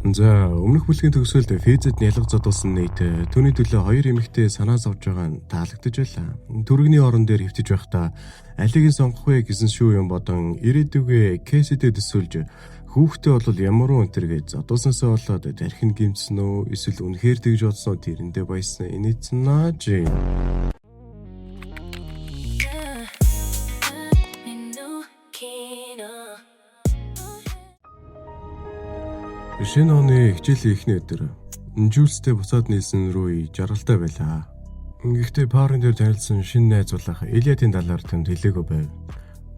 За өмнөх бүлгийн төгсгөлд физэд нялга зодуулсан нийт түүний төлөө хоёр эмэгтэй санаа зовж байгаа нь таалагдж байлаа. Түргэний орон дээр хөвтөж байхдаа алийг нь сонгох вэ гэсэн шүү юм бодон ирээдүгээ кейсэдэд төсөөлж хүүхдээ бол ямар өнтер гэж зодуулсансаа болоод дархин гимцсэн үү эсвэл үнэхээр тэгж бодсон тэрэндээ баясан инээдсэн нааж. Шинэ оны хичээлийн эхний өдөр Жюльстэй буцаад нийлсэн Рүй жаргалтай байлаа. Гэхдээ парн дээр танилцсан шинэ найзуулах Илиадын талаар тэнд хэлээгүй байв.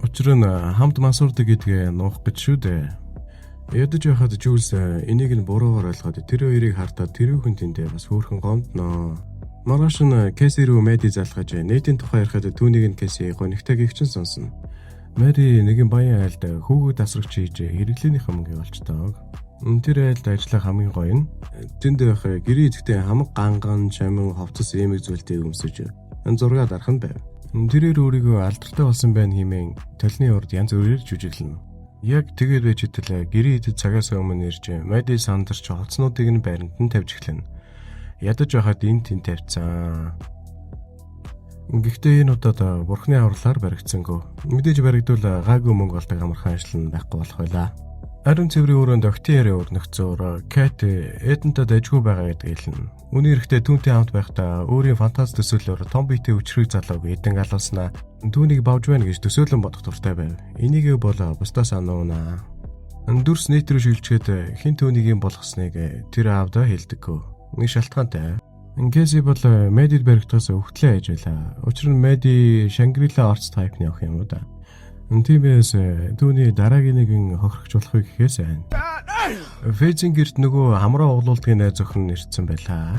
Учир нь хамт мансуурдаг гэдгээ нуух гэж шүү дээ. Ядаж байхад Жюльс энийг нь буруугаар ойлгоод тэр хоёрыг хартаад тэрүүхэн тэндээ бас хөөрхөн гомдноо. Маргааш нь Кэси рүү Мэди залгаж нийтийн тухай ярихад түүнийг нь Кэси гонигтай гихчин сонсно. Мэри нэгэн баян айлд хүүгүүд асрагч хийж хэрэглээнийх мөнгө олчтойг. Тэр айлд ажиллах хамгийн гоё нь тэнд байх гэрээ идэхдээ хамаг ганган чамин ховцос эмэг зүйлтэй өмсөж зураг дарах нь байв. Тэрээр өөрийгөө алдартай болсон байна хэмээн толны урд янз бүрээр жүжиглэнэ. Яг тэгээд байж итэл гэрээ идэд цагаас өмнө ирж Мэди сандарч холцнуудыг нь байранд нь тавьж эхлэнэ. Ядаж байхад энэ тэнд тавьцсан. Гэхдээ энэ удаад бурхны авралаар баригдсангүй. Мэдээж баригдвал гайгүй мөнгө олдог амархан ажил нь байхгүй болох байлаа. Ариун цэврийн өрөөнд октиарийн өрнөгцөөр Кэт Эдэнтэй дайггүй байгаа гэдэг хэлнэ. Үүний эрэхтэй түүнтэй хамт байхдаа өөрийн фантаз төсөөлөөр том биетэй өчрөг залууг эдэн алуулснаа түүнийг бавж байна гэж төсөөлөн бодох дуртай байв. Энийг бол бусдаас ануунаа. Дүрс нийт рүү шилжчихэд хэн түүнийг юм болгосныг тэр аавдаа хэлдэггүй. Нэг шалтгаантай. Кэси бол Мэдид баригдахаас өвтлээ ээж байлаа. Учир нь Мэди Шангрила Орц тайпны ах юм уу да. Тиймээс түүний дараагийн нэгэн хохирогч болохыг гэхээс байна. Фэзин гэрт нөгөө хамраа углуулдгийн найз охин ирсэн байлаа.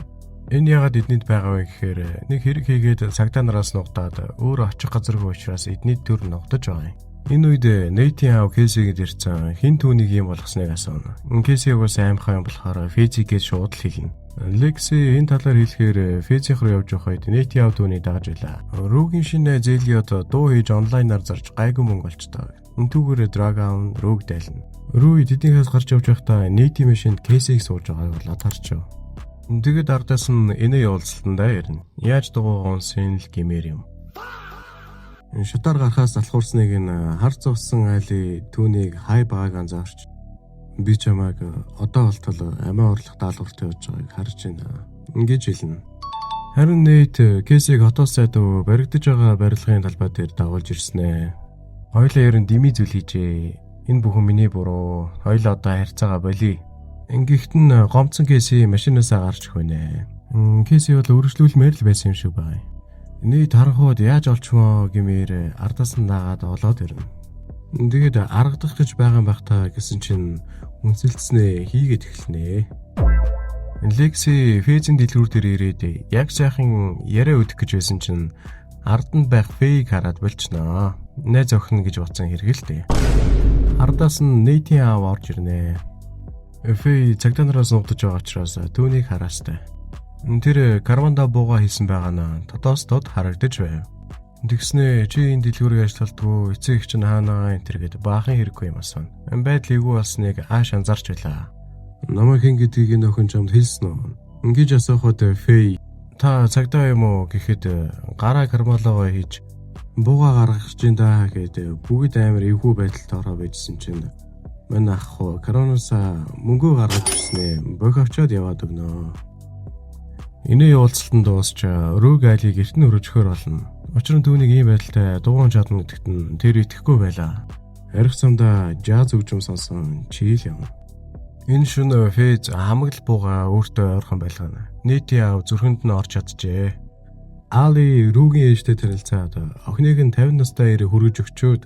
Энэ ягаад эднийд байгаа вэ гэхээр нэг хэрэг хийгээд цагдаа нараас нугдаад өөр очих газаргүй учраас эднийд төр нугдаж байгаа юм. Энэ үед Нейтийн аав Кэсигэд ирсэн хин түүнийг юм болгосныг асууна. Кэси угаас аимхай юм болохоор Фэзигээд шууд л хэлнэ. Лекси энэ талаар хэлэхээр Фэзих руу явж байхад Нейтийн аав түүнийг дагаж байлаа. Рүүгийн шинэ Зелиот дуу хийж онлайнаар зарж гайгүй мөнгө олчтой. Түүгээр Драгон Рүүг дайлна. Рүү тэднийхээс гарч явж байхдаа Нейтийн машинд Кэсиг сууж байгааг болоод харчив. Тэгээд ардаас нь энэ явуулсалтандаа ярина. Яаж дугуйг унсын л гэмээр юм. Шатаар гарахаас алхуурсныг нь хар зовсон айлын түүнийг хай байгааг анзаарч би чамайг одоо болтол амиа орлох даалгаварт явж байгааг харж байна. Ингэж хэлнэ. Харин Нейт Кэсиг хотоос сайдуу баригдаж байгаа барилгын талбай дээр дагуулж ирснэ. Хоёлаа ерөн дими зүйл хийжээ. Энэ бүхэн миний буруу. Хоёлаа одоо харьцаагаа болий. Ингэхт нь гомцсон Кэси машинаасаа гарч хөнэ. Кэси бол өргөжлүүлмээр л байсан юм шиг байна. Нийт харанхууд яаж олчвоо гэмээр ардаас нь дагаад олоод ирнэ. Тэгээд аргадах гэж байгаа юм байхтаа гэсэн чинь үнсэлцснээ хийгээд эхэлнэ. Лекси Фэзийн дэлгүүр дээр ирээд яг сайхан яриа өдөх гэж байсан чинь ард нь байх Фэйг хараад болчихноо. Найз охин гэж бодсон хэрэгэлтэй. Ардаас нь Нейтийн аав орж ирнэ. Фэй цагдаа нараас нугдаж байгаа учраас түүнийг хараастай. Тэр карманда бууга хийсэн байгаа нь тодоос дод харагдаж байв. Тэгснэ чи энэ дэлгүүрийг ажилладаг эцэг их чинь хаанаа энэ төр гэд баахан хэрэггүй юм асууна. Байдал эвгүй болсныг ааш анзаарч байлаа. Намайг хэн гэдгийг энэ охин чамд хэлсэн үү? Ингэж асуухад Фэй та цагдаа юм уу гэхэд гараа кармалагаа хийж бууга гаргах гэж даа гэд бүгд амар эвгүй байдалд ороо байжсэн чинь мань ах уу коронавируса мөнгө гаргаж ирснэ бох авчаад яваад өгнө. Энэ явуулцалтанд дуусч Рүүг айлыг эртний өрөжхөр болно. Учир нь түүнийг ийм байдалтай дугуун чадна гэдэгт нь тэр итгэхгүй байлаа. Арх замдаа жаз өгжим сонсон чийл юм. Энэ шөнө Фэз хамагл бууга өөртөө ойрхон байлгана. Нийтийн аав зүрхэнд нь орж чаджээ. Али Рүүгийн ээжтэй танилцаад охиныг нь 50 настай ирээ хүргэж өгчөөд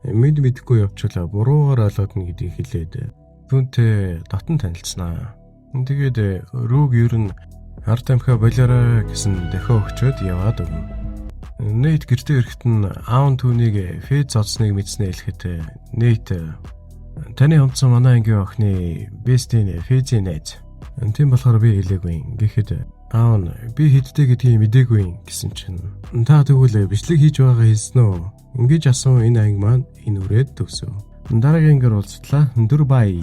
мэдэхгүй явчлаа буруугаар ойлгодно гэдгийг хэлээд түүнтэй дотн танилцсанаа. Тэгээд Рүүг ер нь ард амхаа болоорой гэсэн дахиад өгчөөд яваад өгнө. Нейт гэртээ ирэхэд нь аав түүнийг Фэз зодсныг мэдснэ хэлэхэд Нейт таны хомцсон манай ангийн охины бестийн Фэзийн найз. Тийм болохоор би хэлээгүй. Гэхдээ аав нь би хэдтэй гэдгийг мэдээгүй гэсэн чинь та тэгвэл бичлэг хийж байгаа хэлсэн үү? Ингэж асуун энэ анги маань энэ үрээд төгсөв. Дараагийн ангиар уулзтлаа. Өндөр бай.